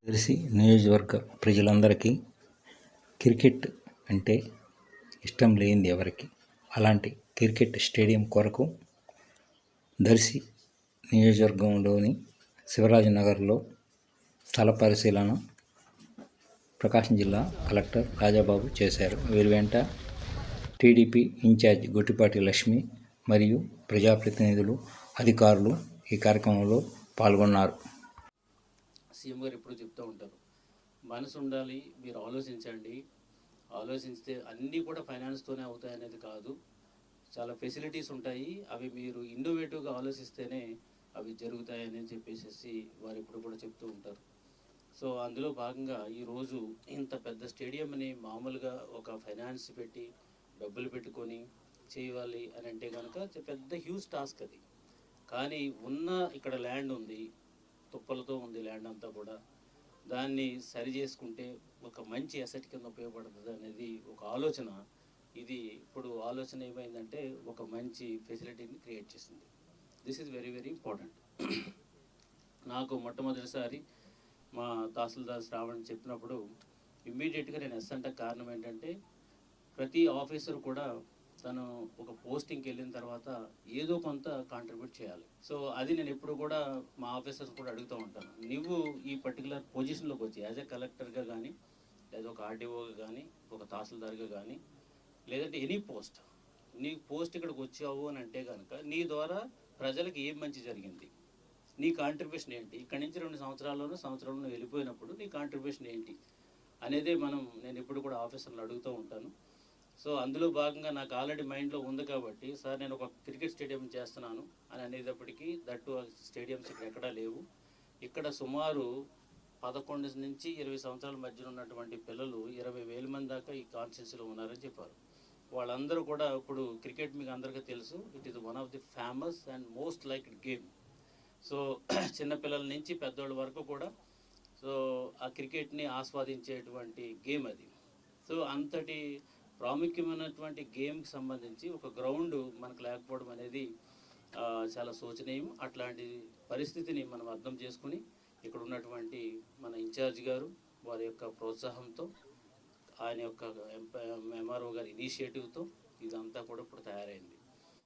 దర్శి నియోజకవర్గ ప్రజలందరికీ క్రికెట్ అంటే ఇష్టం లేనిది ఎవరికి. అలాంటి క్రికెట్ స్టేడియం కొరకు దర్శి నియోజకవర్గంలోని శివరాజనగర్లో స్థల పరిశీలన ప్రకాశం జిల్లా కలెక్టర్ రాజాబాబు చేశారు. వీరి వెంట టీడీపీ ఇన్ఛార్జ్ గొట్టిపాటి లక్ష్మి మరియు ప్రజాప్రతినిధులు, అధికారులు ఈ కార్యక్రమంలో పాల్గొన్నారు. సీఎం గారు ఎప్పుడు చెప్తూ ఉంటారు, మనసు ఉండాలి, మీరు ఆలోచించండి, ఆలోచిస్తే అన్నీ కూడా ఫైనాన్స్తోనే అవుతాయి అనేది కాదు, చాలా ఫెసిలిటీస్ ఉంటాయి, అవి మీరు ఇన్నోవేటివ్గా ఆలోచిస్తేనే అవి జరుగుతాయని చెప్పేసి వారు ఎప్పుడు కూడా చెప్తూ ఉంటారు. సో అందులో భాగంగా ఈరోజు ఇంత పెద్ద స్టేడియంని మామూలుగా ఒక ఫైనాన్స్ పెట్టి డబ్బులు పెట్టుకొని చేయాలి అని అంటే కనుక పెద్ద హ్యూజ్ టాస్క్ అది. కానీ ఉన్న ఇక్కడ ల్యాండ్ ఉంది, తుప్పలతో ఉంది ల్యాండ్ అంతా కూడా, దాన్ని సరి చేసుకుంటే ఒక మంచి అసెట్ కింద ఉపయోగపడుతుంది అనేది ఒక ఆలోచన. ఇది ఇప్పుడు ఆలోచన ఏమైందంటే ఒక మంచి ఫెసిలిటీని క్రియేట్ చేసింది. This is very very important. నాకు మొట్టమొదటిసారి మా తహసీల్దార్ శ్రావణ్ చెప్పినప్పుడు ఇమ్మీడియట్గా నేను ఎస్ అంటే కారణం ఏంటంటే ప్రతి ఆఫీసర్ కూడా తను ఒక పోస్టింగ్కి వెళ్ళిన తర్వాత ఏదో కొంత కాంట్రిబ్యూట్ చేయాలి. సో అది నేను ఎప్పుడు కూడా మా ఆఫీసర్స్ కూడా అడుగుతూ ఉంటాను, నువ్వు ఈ పర్టికులర్ పొజిషన్లోకి వచ్చి యాజ్ ఎ కలెక్టర్గా కానీ, లేదా ఒక ఆర్డీఓగా కానీ, ఒక తహసీల్దార్గా కానీ, లేదంటే ఎనీ పోస్ట్, నీ పోస్ట్ ఇక్కడికి వచ్చావు అని అంటే కనుక నీ ద్వారా ప్రజలకు ఏం మంచి జరిగింది, నీ కాంట్రిబ్యూషన్ ఏంటి, ఇక్కడి నుంచి 2 సంవత్సరాల్లోనూ వెళ్ళిపోయినప్పుడు నీ కాంట్రిబ్యూషన్ ఏంటి అనేది నేను ఎప్పుడు కూడా ఆఫీసర్లు అడుగుతూ ఉంటాను. సో అందులో భాగంగా నాకు ఆల్రెడీ మైండ్లో ఉంది కాబట్టి, సార్ నేను ఒక క్రికెట్ స్టేడియం చేస్తున్నాను అని అనేటప్పటికీ దట్టు స్టేడియంస్ ఇక్కడ ఎక్కడా లేవు, ఇక్కడ సుమారు 11 నుంచి 20 సంవత్సరాల మధ్యన ఉన్నటువంటి పిల్లలు 20,000 మంది దాకా ఈ కాన్స్టిట్యున్సీలో ఉన్నారని చెప్పారు. వాళ్ళందరూ కూడా ఇప్పుడు క్రికెట్ మీకు అందరికీ తెలుసు, it is one of the famous and most liked game. So చిన్నపిల్లల నుంచి పెద్దవాళ్ళ వరకు కూడా సో ఆ క్రికెట్ని ఆస్వాదించేటువంటి గేమ్ అది. సో అంతటి ప్రాముఖ్యమైనటువంటి గేమ్కి సంబంధించి ఒక గ్రౌండ్ మనకు లేకపోవడం అనేది చాలా శోచనీయం. అట్లాంటి పరిస్థితిని మనం అర్థం చేసుకుని ఇక్కడ ఉన్నటువంటి మన ఇన్ఛార్జ్ గారు వారి యొక్క ప్రోత్సాహంతో, ఆయన యొక్క ఎంఆర్ఓ గారి ఇనిషియేటివ్తో ఇదంతా కూడా ఇప్పుడు తయారైంది.